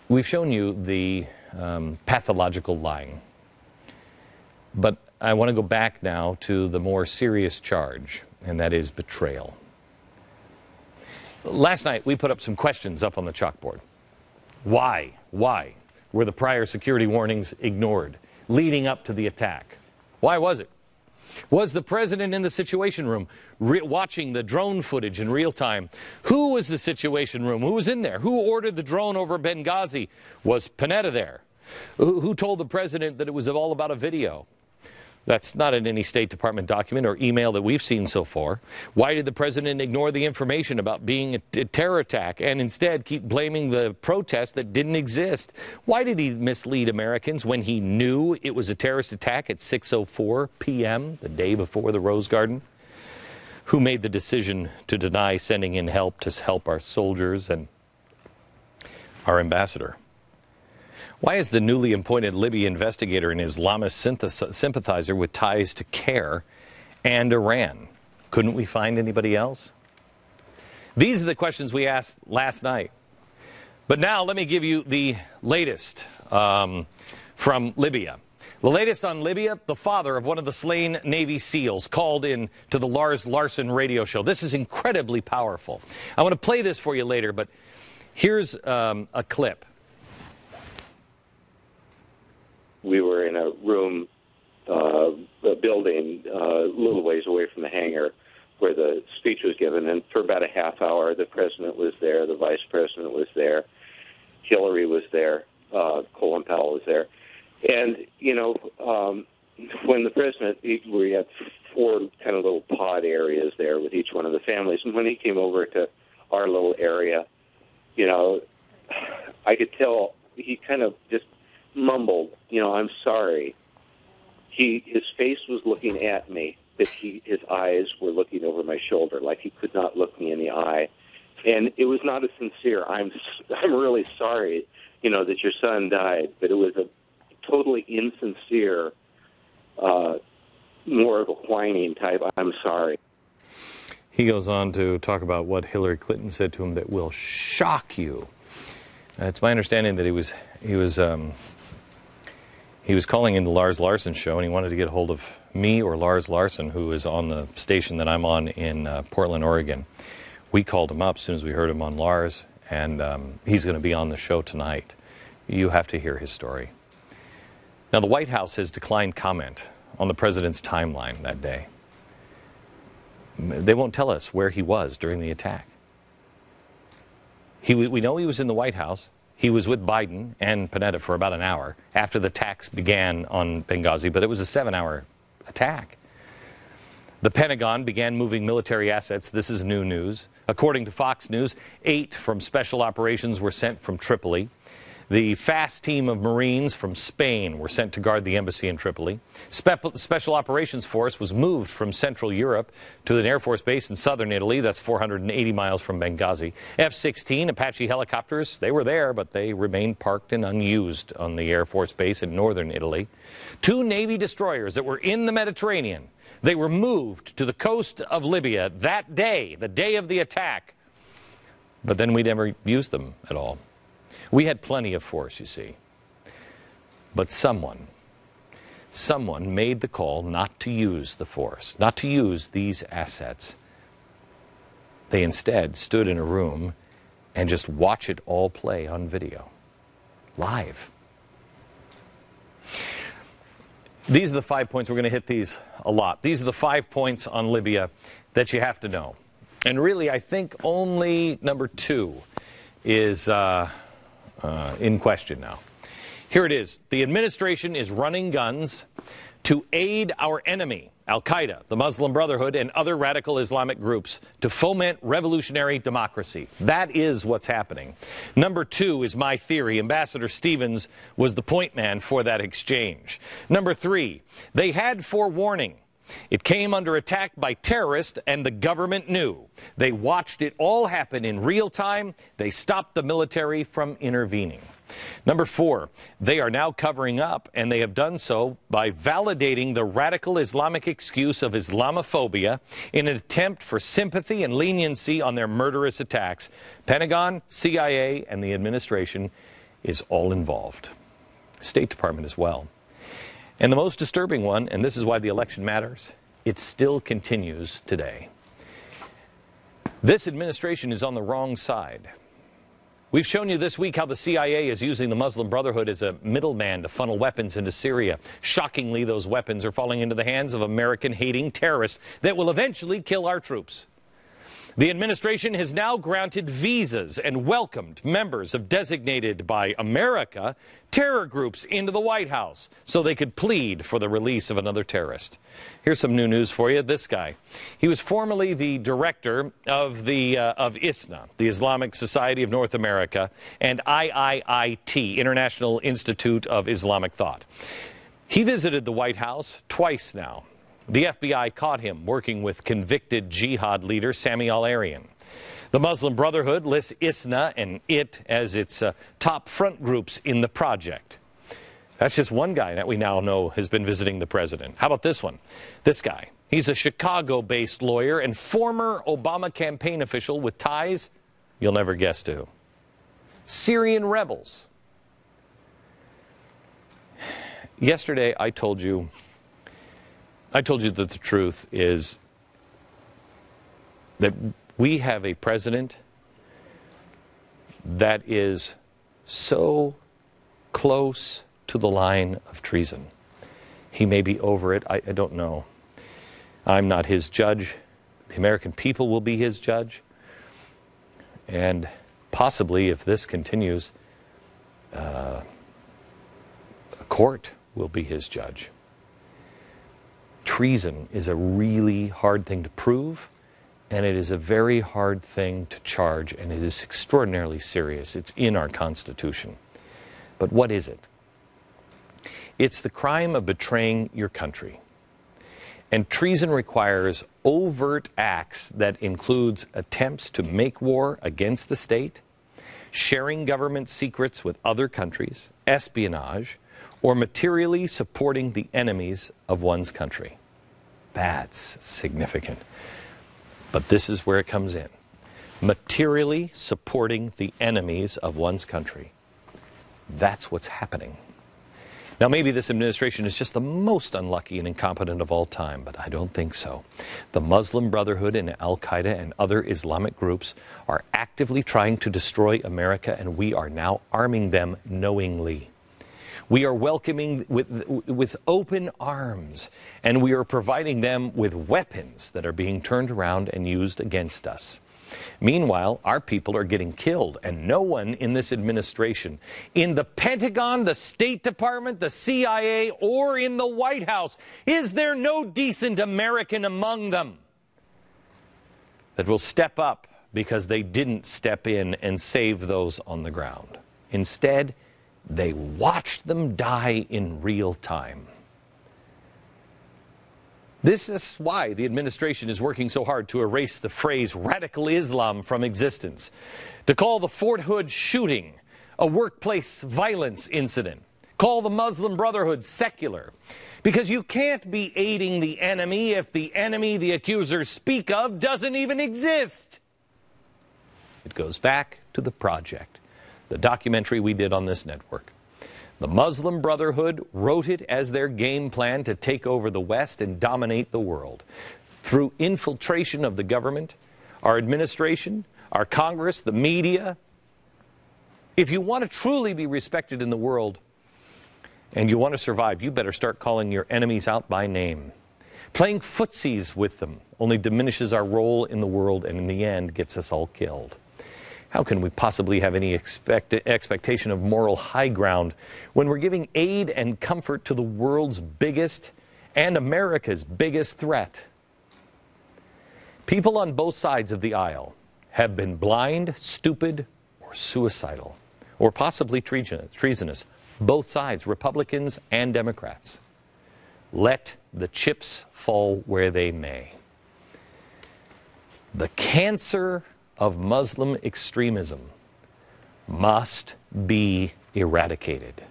We've shown you the pathological lying, but I want to go back now to the more serious charge, and that is betrayal. Last night, we put up some questions up on the chalkboard. Why were the prior security warnings ignored leading up to the attack? Why was it? Was the president in the Situation Room watching the drone footage in real time? Who was the Situation Room? Who was in there? Who ordered the drone over Benghazi? Was Panetta there? Who told the president that it was all about a video? That's not in any State Department document or email that we've seen so far. Why did the president ignore the information about being a terror attack and instead keep blaming the protest that didn't exist? Why did he mislead Americans when he knew it was a terrorist attack at 6:04 p.m., the day before the Rose Garden? Who made the decision to deny sending in help to help our soldiers and our ambassador? Why is the newly appointed Libya investigator an Islamist sympathizer with ties to CARE and Iran? Couldn't we find anybody else? These are the questions we asked last night. But now let me give you the latest from Libya. The latest on Libya, the father of one of the slain Navy SEALs called in to the Lars Larson radio show. This is incredibly powerful. I want to play this for you later, but here's a clip. We were in a room, a building, a little ways away from the hangar where the speech was given. And for about a half hour, the president was there, the vice president was there, Hillary was there, Colin Powell was there. And, you know, when the president, we had 4 kind of little pod areas there with each one of the families. And when he came over to our little area, you know, I could tell he kind of just mumbled, you know, I'm sorry. His face was looking at me, but his eyes were looking over my shoulder, like he could not look me in the eye. And it was not a sincere, I'm really sorry, you know, that your son died, but it was a totally insincere, more of a whining type, I'm sorry. He goes on to talk about what Hillary Clinton said to him that will shock you. It's my understanding that he was calling in the Lars Larson show, and he wanted to get a hold of me or Lars Larson, who is on the station that I'm on in Portland, Oregon. We called him up as soon as we heard him on Lars, and he's going to be on the show tonight. You have to hear his story. Now, the White House has declined comment on the president's timeline that day. They won't tell us where he was during the attack. We know he was in the White House. He was with Biden and Panetta for about an hour after the attacks began on Benghazi, but it was a 7-hour attack. The Pentagon began moving military assets. This is new news. According to Fox News, 8 from Special Operations were sent from Tripoli. The fast team of Marines from Spain were sent to guard the embassy in Tripoli. Special Operations Force was moved from Central Europe to an Air Force base in southern Italy. That's 480 miles from Benghazi. F-16 Apache helicopters, they were there, but they remained parked and unused on the Air Force base in northern Italy. 2 Navy destroyers that were in the Mediterranean, they were moved to the coast of Libya that day, the day of the attack. But then we never used them at all. We had plenty of force, you see. But someone made the call not to use the force, not to use these assets. They instead stood in a room and just watch it all play on video, live. These are the 5 points. We're going to hit these a lot. These are the 5 points on Libya that you have to know. And really, I think only number 2 is in question now. Here it is. The administration is running guns to aid our enemy, Al-Qaeda, the Muslim Brotherhood, and other radical Islamic groups to foment revolutionary democracy. That is what's happening. Number 2 is my theory. Ambassador Stevens was the point man for that exchange. Number 3, they had forewarning. It came under attack by terrorists, and the government knew. They watched it all happen in real time. They stopped the military from intervening. Number 4, they are now covering up, and they have done so by validating the radical Islamic excuse of Islamophobia in an attempt for sympathy and leniency on their murderous attacks. Pentagon, CIA, and the administration is all involved. State Department as well. And the most disturbing one, and this is why the election matters, it still continues today. This administration is on the wrong side. We've shown you this week how the CIA is using the Muslim Brotherhood as a middleman to funnel weapons into Syria. Shockingly, those weapons are falling into the hands of American-hating terrorists that will eventually kill our troops. The administration has now granted visas and welcomed members of designated by America terror groups into the White House so they could plead for the release of another terrorist. Here's some new news for you. This guy, he was formerly the director of ISNA, the Islamic Society of North America, and IIIT, International Institute of Islamic Thought. He visited the White House twice now. The FBI caught him working with convicted jihad leader Sami al-Arian. The Muslim Brotherhood lists ISNA and IT as its top front groups in the project. That's just one guy that we now know has been visiting the president. How about this one? This guy. He's a Chicago-based lawyer and former Obama campaign official with ties, you'll never guess to who. Syrian rebels. Yesterday I told you that the truth is that we have a president that is so close to the line of treason. He may be over it. I don't know. I'm not his judge. The American people will be his judge. And possibly, if this continues, a court will be his judge. Treason is a really hard thing to prove, and it is a very hard thing to charge, and it is extraordinarily serious. It's in our Constitution. But what is it? It's the crime of betraying your country. And treason requires overt acts that includes attempts to make war against the state, sharing government secrets with other countries, espionage, or materially supporting the enemies of one's country. That's significant. But this is where it comes in. Materially supporting the enemies of one's country. That's what's happening. Now, maybe this administration is just the most unlucky and incompetent of all time, but I don't think so. The Muslim Brotherhood and Al-Qaeda and other Islamic groups are actively trying to destroy America, and we are now arming them knowingly. We are welcoming with open arms, and we are providing them with weapons that are being turned around and used against us. Meanwhile, our people are getting killed, and no one in this administration, in the Pentagon, the State Department, the CIA, or in the White House, is there no decent American among them that will step up because they didn't step in and save those on the ground. Instead, they watched them die in real time. This is why the administration is working so hard to erase the phrase radical Islam from existence, to call the Fort Hood shooting a workplace violence incident, call the Muslim Brotherhood secular, because you can't be aiding the enemy if the enemy the accusers speak of doesn't even exist. It goes back to the project, the documentary we did on this network. The Muslim Brotherhood wrote it as their game plan to take over the West and dominate the world. Through infiltration of the government, our administration, our Congress, the media. If you want to truly be respected in the world and you want to survive, you better start calling your enemies out by name. Playing footsies with them only diminishes our role in the world and in the end gets us all killed. How can we possibly have any expectation of moral high ground when we're giving aid and comfort to the world's biggest and America's biggest threat? People on both sides of the aisle have been blind, stupid, or suicidal, or possibly treasonous. Both sides, Republicans and Democrats. Let the chips fall where they may. The cancer of Muslim extremism must be eradicated.